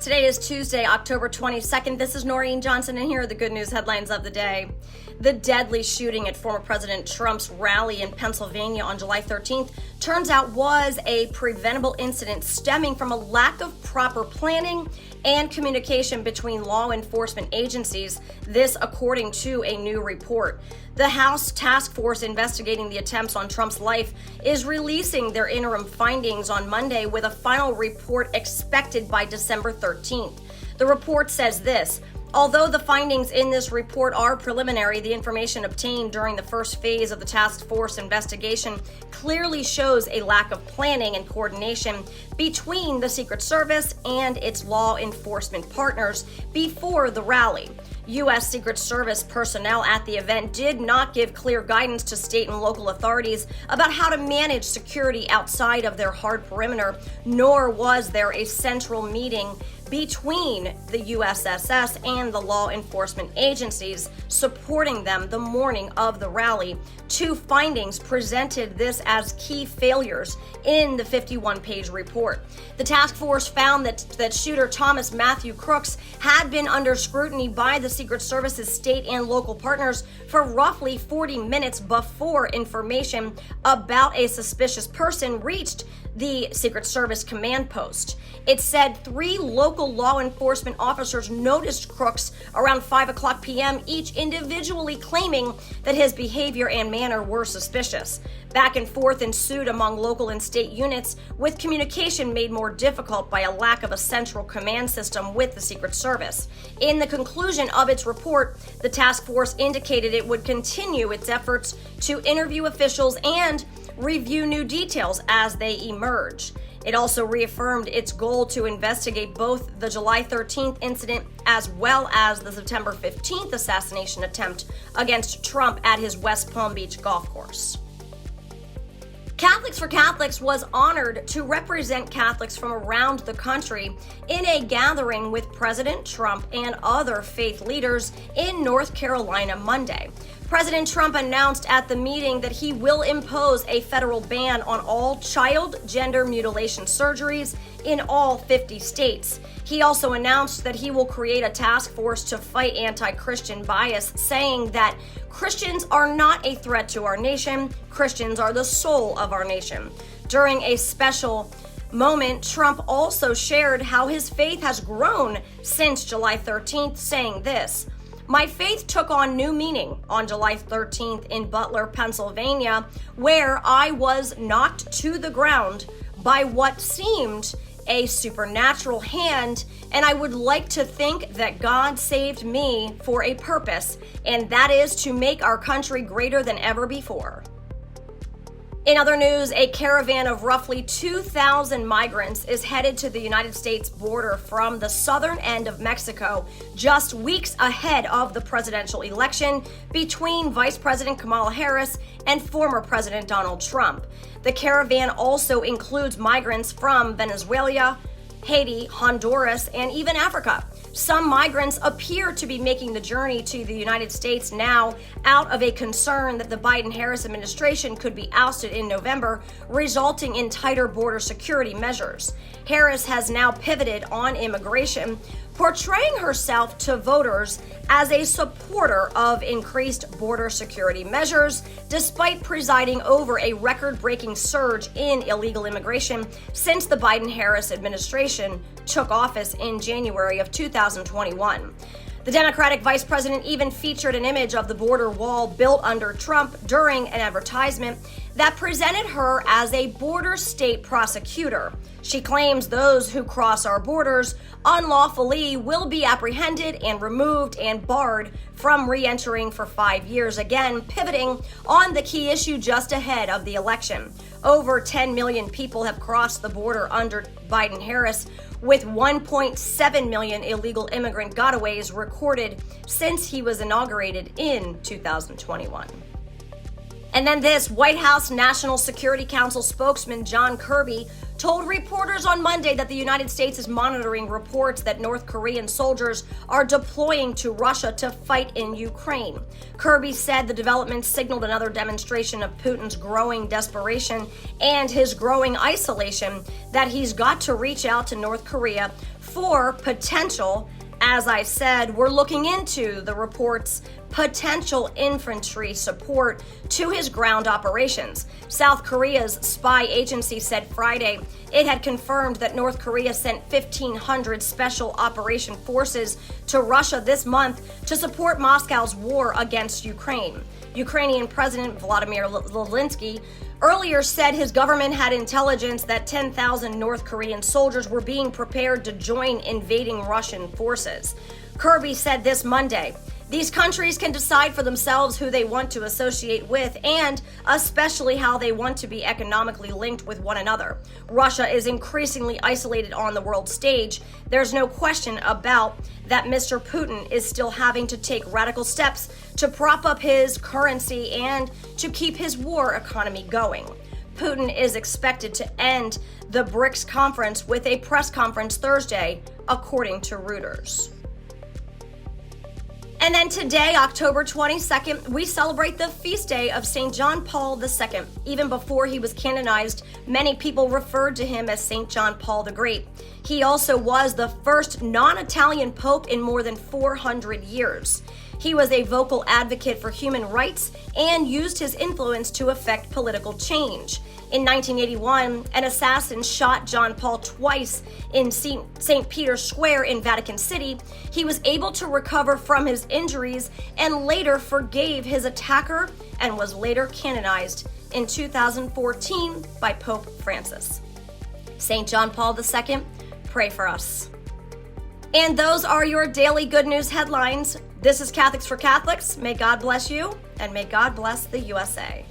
Today is Tuesday, October 22nd. This is Noreen Johnson, and here are the good news headlines of the day. The deadly shooting at former President Trump's rally in Pennsylvania on July 13th turns out was a preventable incident stemming from a lack of proper planning and communication between law enforcement agencies, this according to a new report. The House task force investigating the attempts on Trump's life is releasing their interim findings on Monday, with a final report expected by December 13th. The report says this: although the findings in this report are preliminary, the information obtained during the first phase of the task force investigation clearly shows a lack of planning and coordination between the Secret Service and its law enforcement partners before the rally. U.S. Secret Service personnel at the event did not give clear guidance to state and local authorities about how to manage security outside of their hard perimeter, nor was there a central meeting between the USSS and the law enforcement agencies supporting them the morning of the rally. Two findings presented this as key failures in the 51-page report. The task force found that shooter Thomas Matthew Crooks had been under scrutiny by the Secret Service's state and local partners for roughly 40 minutes before information about a suspicious person reached the Secret Service command post. It said 3 local law enforcement officers noticed Crooks around 5 p.m., each individually claiming that his behavior and manner were suspicious. Back and forth ensued among local and state units, with communication made more difficult by a lack of a central command system with the Secret Service. In the conclusion of its report, the task force indicated it would continue its efforts to interview officials and review new details as they emerge. It also reaffirmed its goal to investigate both the July 13th incident as well as the September 15th assassination attempt against Trump at his West Palm Beach golf course. Catholics for Catholics was honored to represent Catholics from around the country in a gathering with President Trump and other faith leaders in North Carolina Monday. President Trump announced at the meeting that he will impose a federal ban on all child gender mutilation surgeries in all 50 states. He also announced that he will create a task force to fight anti-Christian bias, saying that Christians are not a threat to our nation. Christians are the soul of our nation. During a special moment, Trump also shared how his faith has grown since July 13th, saying this: "My faith took on new meaning on July 13th in Butler, Pennsylvania, where I was knocked to the ground by what seemed a supernatural hand, and I would like to think that God saved me for a purpose, and that is to make our country greater than ever before." In other news, a caravan of roughly 2,000 migrants is headed to the United States border from the southern end of Mexico, just weeks ahead of the presidential election between Vice President Kamala Harris and former President Donald Trump. The caravan also includes migrants from Venezuela, Haiti, Honduras, and even Africa. Some migrants appear to be making the journey to the United States now out of a concern that the Biden-Harris administration could be ousted in November, resulting in tighter border security measures. Harris has now pivoted on immigration, portraying herself to voters as a supporter of increased border security measures, despite presiding over a record-breaking surge in illegal immigration since the Biden-Harris administration took office in January of 2021. The Democratic vice president even featured an image of the border wall built under Trump during an advertisement that presented her as a border state prosecutor. She claims those who cross our borders unlawfully will be apprehended and removed and barred from re-entering for 5 years, again pivoting on the key issue just ahead of the election. Over 10 million people have crossed the border under Biden-Harris, with 1.7 million illegal immigrant gotaways recorded since he was inaugurated in 2021. And then this White House National Security Council spokesman John Kirby told reporters on Monday that the United States is monitoring reports that North Korean soldiers are deploying to Russia to fight in Ukraine. Kirby said the development signaled another demonstration of Putin's growing desperation and his growing isolation, that he's got to reach out to North Korea for potential, as I said, we're looking into the reports, potential infantry support to his ground operations. South Korea's spy agency said Friday it had confirmed that North Korea sent 1,500 special operation forces to Russia this month to support Moscow's war against Ukraine. Ukrainian President Volodymyr Zelensky earlier said his government had intelligence that 10,000 North Korean soldiers were being prepared to join invading Russian forces. Kirby said this Monday, these countries can decide for themselves who they want to associate with and especially how they want to be economically linked with one another. Russia is increasingly isolated on the world stage. There's no question about that. Mr. Putin is still having to take radical steps to prop up his currency and to keep his war economy going. Putin is expected to end the BRICS conference with a press conference Thursday, according to Reuters. And then today, October 22nd, we celebrate the feast day of St. John Paul II. Even before he was canonized, many people referred to him as St. John Paul the Great. He also was the first non-Italian pope in more than 400 years. He was a vocal advocate for human rights and used his influence to effect political change. In 1981, an assassin shot John Paul twice in St. Peter's Square in Vatican City. He was able to recover from his injuries and later forgave his attacker and was later canonized in 2014 by Pope Francis. St. John Paul II, pray for us. And those are your daily good news headlines. This is Catholics for Catholics. May God bless you, and may God bless the USA.